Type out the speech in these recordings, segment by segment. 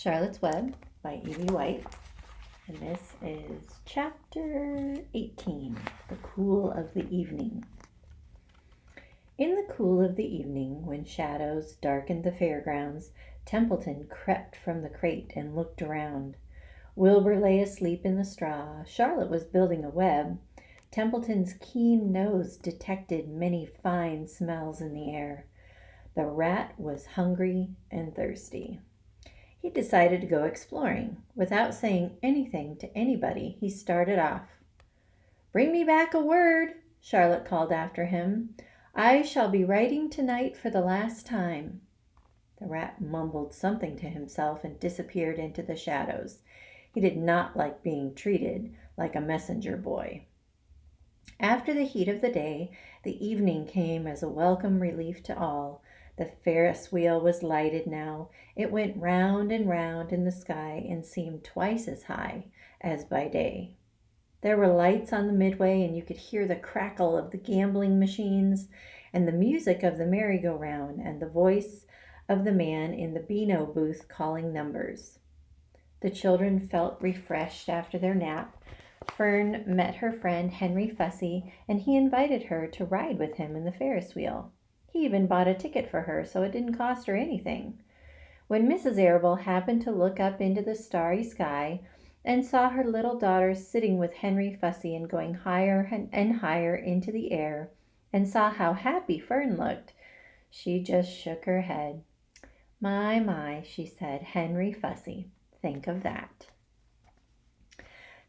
Charlotte's Web by E.B. White, and this is Chapter 18, The Cool of the Evening. In the cool of the evening, when shadows darkened the fairgrounds, Templeton crept from the crate and looked around. Wilbur lay asleep in the straw. Charlotte was building a web. Templeton's keen nose detected many fine smells in the air. The rat was hungry and thirsty. He decided to go exploring. Without saying anything to anybody, he started off. "Bring me back a word," Charlotte called after him. "I shall be writing tonight for the last time." The rat mumbled something to himself and disappeared into the shadows. He did not like being treated like a messenger boy. After the heat of the day, the evening came as a welcome relief to all. The Ferris wheel was lighted now. It went round and round in the sky and seemed twice as high as by day. There were lights on the midway, and you could hear the crackle of the gambling machines and the music of the merry-go-round and the voice of the man in the Beano booth calling numbers. The children felt refreshed after their nap. Fern met her friend Henry Fussy, and he invited her to ride with him in the Ferris wheel. He even bought a ticket for her, so it didn't cost her anything. When Mrs. Arable happened to look up into the starry sky and saw her little daughter sitting with Henry Fussy and going higher and higher into the air, and saw how happy Fern looked, she just shook her head. My, she said, Henry Fussy, think of that.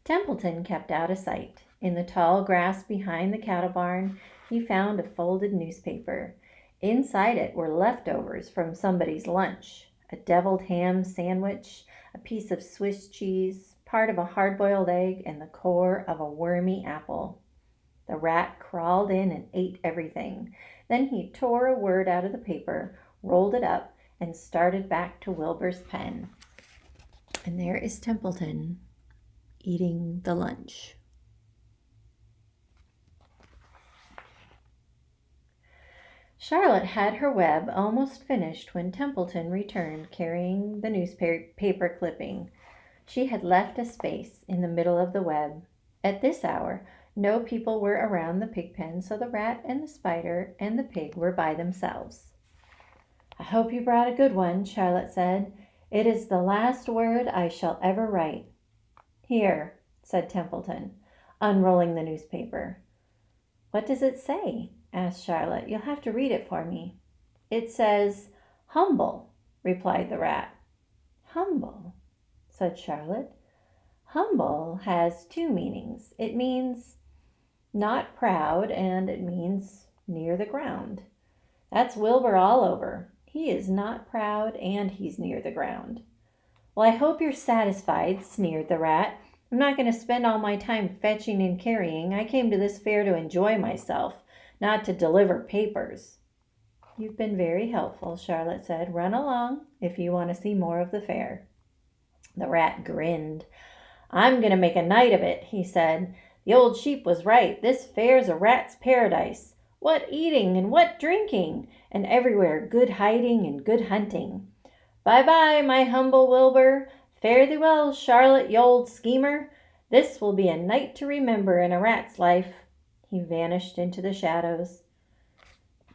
Templeton kept out of sight. In the tall grass behind the cattle barn, he found a folded newspaper. Inside it were leftovers from somebody's lunch: a deviled ham sandwich, a piece of Swiss cheese, part of a hard-boiled egg, and the core of a wormy apple. The rat crawled in and ate everything. Then he tore a word out of the paper, rolled it up, and started back to Wilbur's pen. And there is Templeton eating the lunch. Charlotte had her web almost finished when Templeton returned carrying the newspaper clipping. She had left a space in the middle of the web. At this hour, no people were around the pig pen, so the rat and the spider and the pig were by themselves. "I hope you brought a good one," Charlotte said. "It is the last word I shall ever write." "Here," said Templeton, unrolling the newspaper. "What does it say?" asked Charlotte. "You'll have to read it for me." "It says, 'Humble,'" replied the rat. "Humble," said Charlotte. "Humble has two meanings. It means not proud, and it means near the ground. That's Wilbur all over. He is not proud, and he's near the ground." "Well, I hope you're satisfied," sneered the rat. "I'm not going to spend all my time fetching and carrying. I came to this fair to enjoy myself, not to deliver papers." "You've been very helpful," Charlotte said. "Run along if you want to see more of the fair." The rat grinned. "I'm going to make a night of it," he said. "The old sheep was right. This fair's a rat's paradise. What eating and what drinking, and everywhere good hiding and good hunting. Bye-bye, my humble Wilbur. Fare thee well, Charlotte, you old schemer. This will be a night to remember in a rat's life." He vanished into the shadows.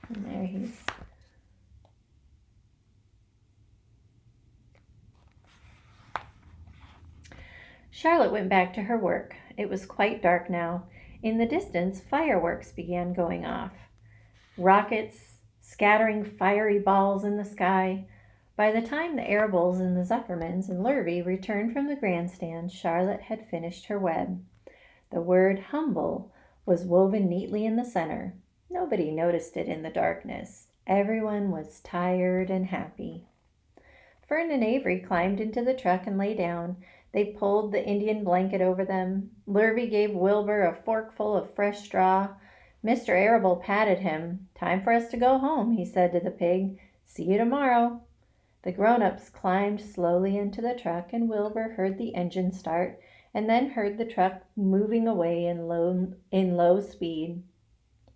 And there he's... Charlotte went back to her work. It was quite dark now. In the distance, fireworks began going off. Rockets scattering fiery balls in the sky. By the time the Arables and the Zuckermans and Lurvy returned from the grandstand, Charlotte had finished her web. The word humble was woven neatly in the center. Nobody noticed it in the darkness. Everyone was tired and happy. Fern and Avery climbed into the truck and lay down. They pulled the Indian blanket over them. Lurvy gave Wilbur a forkful of fresh straw. Mr. Arable patted him. "Time for us to go home," he said to the pig. "See you tomorrow." The grown-ups climbed slowly into the truck, and Wilbur heard the engine start and then heard the truck moving away in low speed.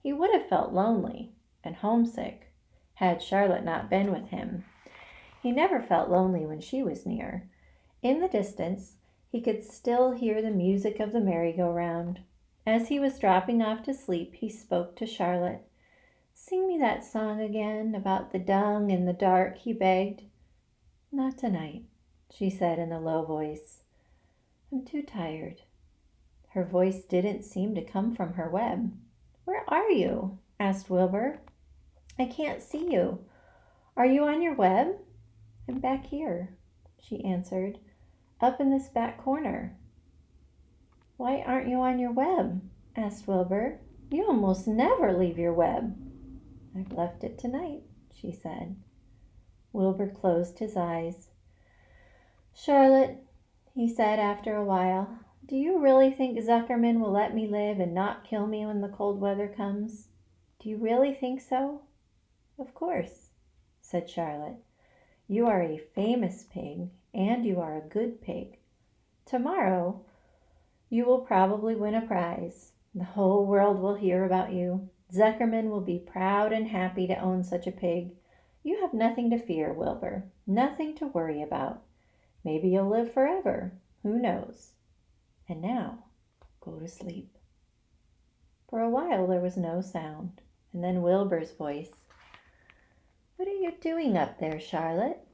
He would have felt lonely and homesick had Charlotte not been with him. He never felt lonely when she was near. In the distance, he could still hear the music of the merry-go-round. As he was dropping off to sleep, he spoke to Charlotte. "Sing me that song again about the dung and the dark," he begged. "Not tonight," she said in a low voice. "I'm too tired." Her voice didn't seem to come from her web. "Where are you?" asked Wilbur. "I can't see you. Are you on your web?" "I'm back here," she answered, "up in this back corner." "Why aren't you on your web?" asked Wilbur. "You almost never leave your web." "I've left it tonight," she said. Wilbur closed his eyes. "Charlotte," he said after a while, "do you really think Zuckerman will let me live and not kill me when the cold weather comes? Do you really think so?" "Of course," said Charlotte. "You are a famous pig, and you are a good pig. Tomorrow you will probably win a prize. The whole world will hear about you. Zuckerman will be proud and happy to own such a pig. You have nothing to fear, Wilbur, nothing to worry about. Maybe you'll live forever. Who knows? And now, go to sleep." For a while there was no sound, and then Wilbur's voice. "What are you doing up there, Charlotte?"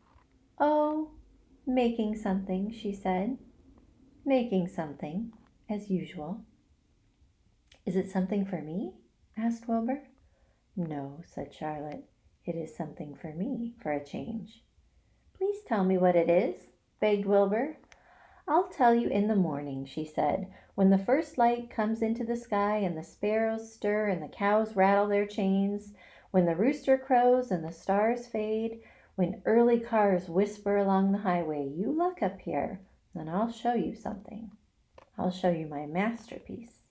"Oh, making something," she said. "Making something, as usual." "Is it something for me?" asked Wilbur. "No," said Charlotte. "It is something for me, for a change." "Please tell me what it is," begged Wilbur. "I'll tell you in the morning," she said, "when the first light comes into the sky and the sparrows stir and the cows rattle their chains, when the rooster crows and the stars fade, when early cars whisper along the highway. You look up here, and I'll show you something. I'll show you my masterpiece."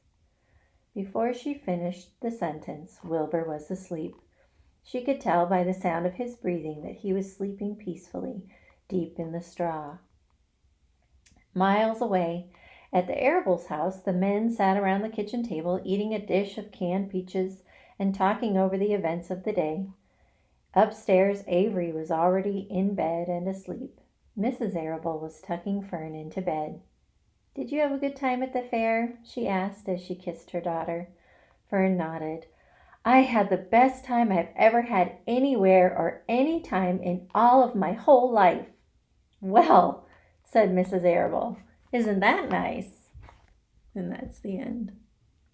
Before she finished the sentence, Wilbur was asleep. She could tell by the sound of his breathing that he was sleeping peacefully, deep in the straw. Miles away, at the Arables' house, the men sat around the kitchen table, eating a dish of canned peaches and talking over the events of the day. Upstairs, Avery was already in bed and asleep. Mrs. Arable was tucking Fern into bed. "Did you have a good time at the fair?" she asked as she kissed her daughter. Fern nodded. "I had the best time I've ever had anywhere or any time in all of my whole life." "Well," said Mrs. Arable, "isn't that nice?" And that's the end.